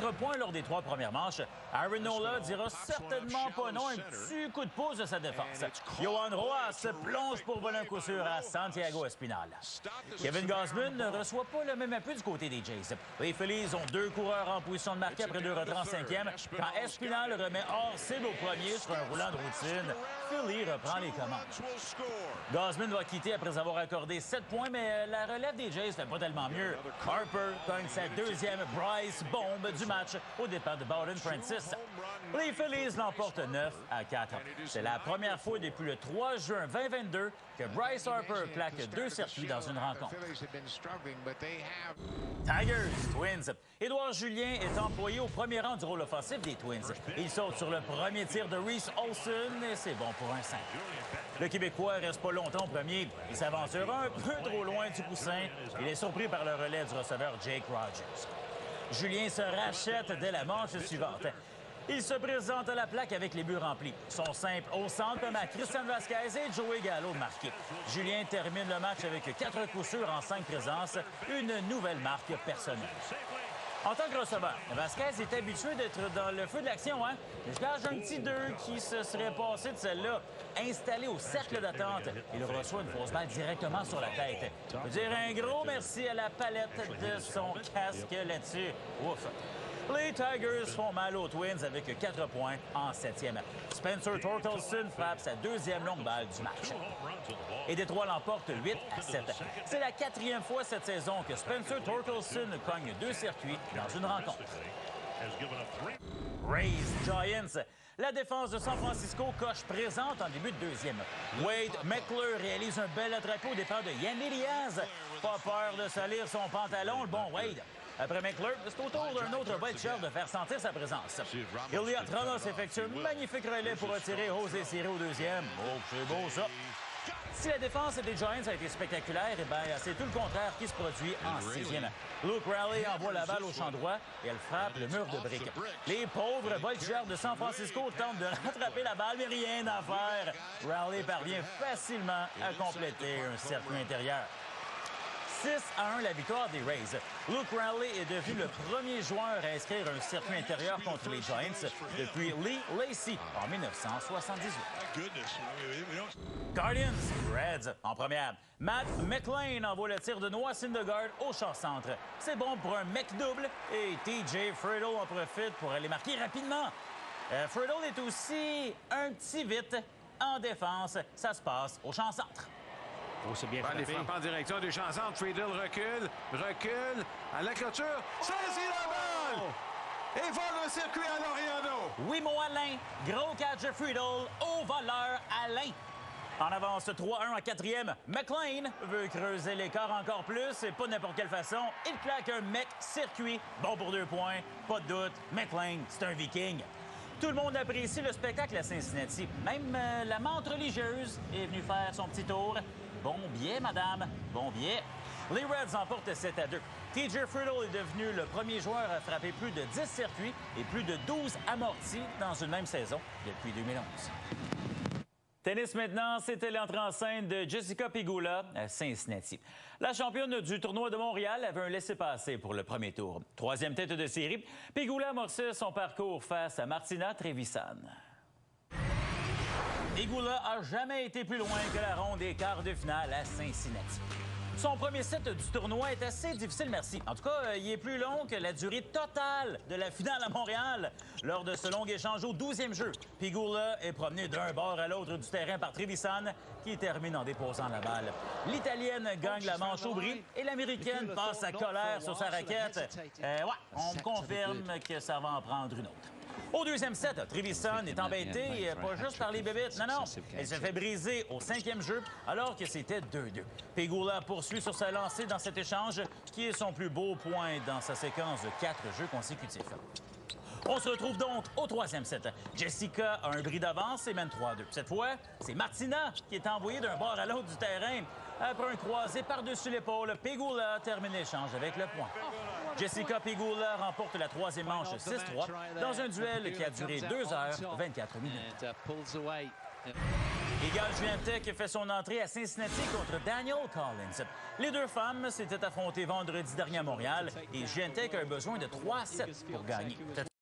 4 points lors des 3 premières manches. Aaron Nola dira certainement pas non, un petit coup de pouce de sa défense. Johan Rojas plonge pour voler un coup sûr à Santiago Espinal. Kevin Gausman ne reçoit pas le même appui du côté des Jays. Les Phillies ont 2 coureurs en position de marquer après 2 retraits en 5e. Quand Espinal remet hors cible au premier sur un roulant de routine, Philly reprend les commandes. Gausman va quitter après avoir accordé 7 points, mais la relève des Jays fait pas tellement mieux. Harper gagne sa 2e Bryce bombe du match au départ de Bowden Francis. Les Phillies l'emportent 9-4. C'est la première fois depuis le 3 juin 2022 que Bryce Harper plaque 2 circuits dans une rencontre. Tigers, Twins. Édouard Julien est employé au premier rang du rôle offensif des Twins. Il saute sur le premier tir de Reese Olson et c'est bon pour un 5. Le Québécois reste pas longtemps au premier. Il s'aventure un peu trop loin du coussin. Il est surpris par le relais du receveur Jake Rogers. Julien se rachète dès la manche suivante. Il se présente à la plaque avec les buts remplis. Son simple au centre permet à Christian Vasquez et Joey Gallo de marquer. Julien termine le match avec 4 coups sûrs en 5 présences, une nouvelle marque personnelle. En tant que receveur, Vasquez est habitué d'être dans le feu de l'action, hein? Mais je gage un petit 2 qui se serait passé de celle-là. Installé au cercle d'attente, il reçoit une fausse balle directement sur la tête. Je veux dire un gros merci à la palette de son casque là-dessus. Ouf! Les Tigers font mal aux Twins avec 4 points en 7e. Spencer Torkelson frappe sa 2e longue balle du match. Et Détroit l'emporte 8-7. C'est la 4e fois cette saison que Spencer Torkelson cogne 2 circuits dans une rencontre. Rays Giants. La défense de San Francisco coche présente en début de 2e. Wade Meckler réalise un bel attrapé au départ de Yandy Diaz. Pas peur de salir son pantalon, le bon Wade. Après Meckler, c'est au tour d'un autre Belcher de faire sentir sa présence. Elliot Ramos effectue un magnifique relais pour retirer José Siri au 2e. Oh, c'est beau ça! Si la défense des Giants a été spectaculaire, eh bien, c'est tout le contraire qui se produit en 6e. Luke Raleigh envoie la balle au champ droit et elle frappe le mur de briques. Les pauvres Belcher de San Francisco tentent de rattraper la balle, mais rien à faire. Raleigh parvient facilement à compléter un circuit intérieur. 6-1, la victoire des Rays. Luke Raleigh est devenu le premier joueur à inscrire un circuit intérieur contre les Giants depuis Lee Lacy en 1978. Guardians, Reds en première. Matt McLean envoie le tir de Noah Syndergaard au champ-centre. C'est bon pour un mec double et TJ Friedel en profite pour aller marquer rapidement. Friedel est aussi un petit vite en défense. Ça se passe au champ-centtre. Oh, c'est bien frappé. Les frappes en direction du champ-centre. Friedel recule à la clôture. Saisit la balle! Et vole le circuit à Laureano. Oui, mon Alain. Gros catch de Friedel au voleur Alain. En avance 3-1 en 4e. McLean veut creuser l'écart encore plus et pas de n'importe quelle façon. Il claque un mec circuit. Bon pour 2 points. Pas de doute. McLean, c'est un viking. Tout le monde apprécie le spectacle à Cincinnati. Même la menthe religieuse est venue faire son petit tour. Bon biais, madame. Bon biais. Les Reds emportent 7-2. TJ Friedel est devenu le premier joueur à frapper plus de 10 circuits et plus de 12 amortis dans une même saison depuis 2011. Tennis maintenant, c'était l'entrée en scène de Jessica Pegula à Cincinnati. La championne du tournoi de Montréal avait un laissez-passer pour le premier tour. 3e tête de série, Pegula amorçait son parcours face à Martina Trevisan. Pegula a jamais été plus loin que la ronde des quarts de finale à Cincinnati. Son premier set du tournoi est assez difficile, merci. En tout cas, il est plus long que la durée totale de la finale à Montréal. Lors de ce long échange au 12e jeu, Pegula est promené d'un bord à l'autre du terrain par Trevisan, qui termine en déposant la balle. L'Italienne gagne la manche au bris et l'Américaine passe sa colère sur sa raquette. On me confirme que ça va en prendre une autre. Au 2e set, Trevisan est embêté, pas juste par les bébites, non. Elle se fait briser au 5e jeu, alors que c'était 2-2. Pegula poursuit sur sa lancée dans cet échange, qui est son plus beau point dans sa séquence de 4 jeux consécutifs. On se retrouve donc au 3e set. Jessica a un bris d'avance et mène 3-2. Cette fois, c'est Martina qui est envoyée d'un bord à l'autre du terrain. Après un croisé par-dessus l'épaule, Pegula termine l'échange avec le point. Jessica Pegula remporte la 3e manche 6-3 dans un duel qui a duré 2 heures 24 minutes. Iga Swiatek fait son entrée à Cincinnati contre Danielle Collins. Les deux femmes s'étaient affrontées vendredi dernier à Montréal et Swiatek a eu besoin de 3 sets pour gagner.